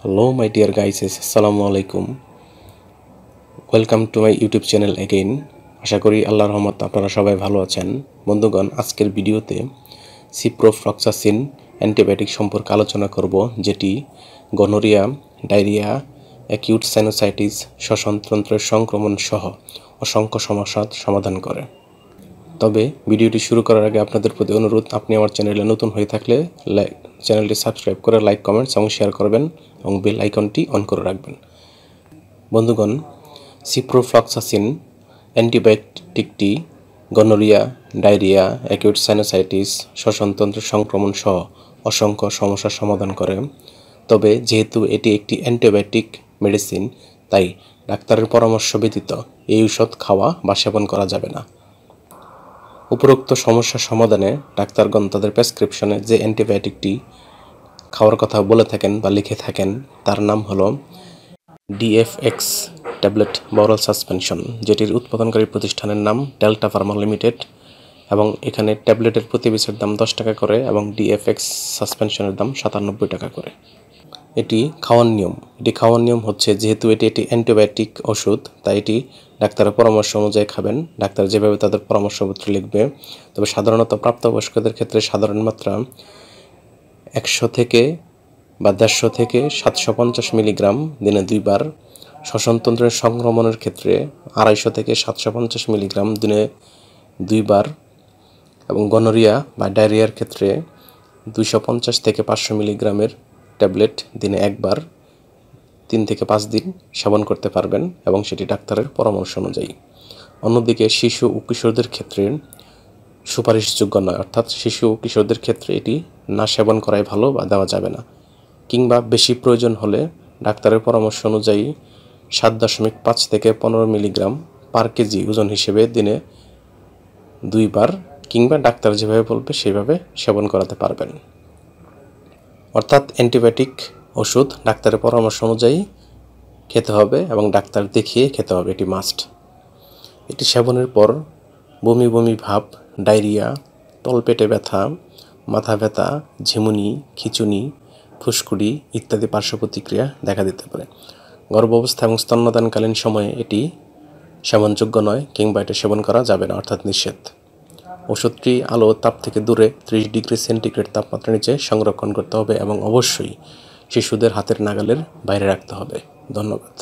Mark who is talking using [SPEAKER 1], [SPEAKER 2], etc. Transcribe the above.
[SPEAKER 1] Hello my dear guys, assalamu alaikum. Welcome to my YouTube channel again. আশা করি আল্লাহর রহমতে আপনারা সবাই ভালো আছেন। বন্ধুগণ, আজকের ভিডিওতে সিপ্রোফ্লক্সাসিন অ্যান্টিবায়োটিক সম্পর্কে আলোচনা করব, যেটি গনোরিয়া, ডায়রিয়া, অ্যাকিউট সাইনোসাইটিস, শ্বসনতন্ত্রের সংক্রমণ সহ অসংখ্য সমস্যার সমাধান করে। তবে ভিডিওটি শুরু করার আগে আপনাদের প্রতি অনুরোধ, আপনি আমার চ্যানেলে নতুন হয়ে থাকলে চ্যানেলটি সাবস্ক্রাইব করে লাইক, কমেন্টস এবং শেয়ার করবেন এবং বেল আইকনটি অন করে রাখবেন। বন্ধুগণ, সিপ্রোফ্লক্সাসিন অ্যান্টিবায়োটিকটি গনোরিয়া, ডায়রিয়া, অ্যাকিউট সাইনোসাইটিস, শ্বসনতন্ত্রের সংক্রমণ সহ অসংখ্য সমস্যার সমাধান করে। তবে যেহেতু এটি একটি অ্যান্টিবায়োটিক মেডিসিন, তাই ডাক্তারের পরামর্শ ব্যতীত এই ঔষধ খাওয়া বা সেবন করা যাবে না। উপরোক্ত সমস্যার সমাধানে ডাক্তারগণ তাদের প্রেসক্রিপশনে যে অ্যান্টিবায়োটিকটি খাওয়ার কথা বলে থাকেন বা লিখে থাকেন, তার নাম হলো ডিএফএক্স ট্যাবলেট বা অরাল সাসপেনশন, যেটির উৎপাদনকারী প্রতিষ্ঠানের নাম ডেল্টা ফার্মা লিমিটেড, এবং এখানে ট্যাবলেটের প্রতি পিসের দাম 10 টাকা করে এবং ডিএফএক্স সাসপেনশনের দাম 97 টাকা করে। এটি খাওয়ার নিয়ম হচ্ছে, যেহেতু এটি একটি অ্যান্টিবায়োটিক ওষুধ, তাই এটি ডাক্তারের পরামর্শ অনুযায়ী খাবেন। ডাক্তার যেভাবে তাদের পরামর্শপত্র লিখবে। তবে সাধারণত প্রাপ্তবয়স্কদের ক্ষেত্রে সাধারণ মাত্রা 100 থেকে বা 150 থেকে 750 মিলিগ্রাম দিনে 2 বার, শ্বসনতন্ত্রের সংক্রমণের ক্ষেত্রে 250 থেকে 750 মিলিগ্রাম দিনে 2 বার, এবং গনোরিয়া বা ডায়রিয়ার ক্ষেত্রে 250 থেকে 500 মিলিগ্রামের ট্যাবলেট দিনে 1 বার 3 থেকে 5 দিন সেবন করতে পারবেন, এবং সেটি ডাক্তারের পরামর্শ অনুযায়ী। অন্যদিকে শিশু ও কিশোরদের ক্ষেত্রে সুপারিশযোগ্য নয়, অর্থাৎ শিশু ও কিশোরদের ক্ষেত্রে এটি না সেবন করাই ভালো বা দেওয়া যাবে না, কিংবা বেশি প্রয়োজন হলে ডাক্তারের পরামর্শ অনুযায়ী 7.5 থেকে 15 মিলিগ্রাম পার কেজি ওজন হিসেবে দিনে 2 বার, কিংবা ডাক্তার যেভাবে বলবে সেভাবে সেবন করাতে পারবেন। অর্থাৎ অ্যান্টিবায়োটিক ওষুধ ডাক্তারের পরামর্শ অনুযায়ী খেতে হবে এবং ডাক্তার দেখিয়ে খেতে হবে, এটি মাস্ট। এটি সেবনের পর বমি ভাব, ডায়রিয়া, তলপেটে ব্যথা, মাথা ব্যথা, ঝিমুনি, খিঁচুনি, ফুসকুড়ি ইত্যাদি পার্শ্ব প্রতিক্রিয়া দেখা দিতে পারে। গর্ভাবস্থা এবং স্তন্যদানকালীন সময়ে এটি সেবনযোগ্য নয়, কিংবা এটি সেবন করা যাবে না, অর্থাৎ নিষেধ। ওষুধটি আলো তাপ থেকে দূরে 30 ডিগ্রি সেন্টিগ্রেড তাপমাত্রার নিচে সংরক্ষণ করতে হবে এবং অবশ্যই শিশুদের হাতের নাগালের বাইরে রাখতে হবে। ধন্যবাদ।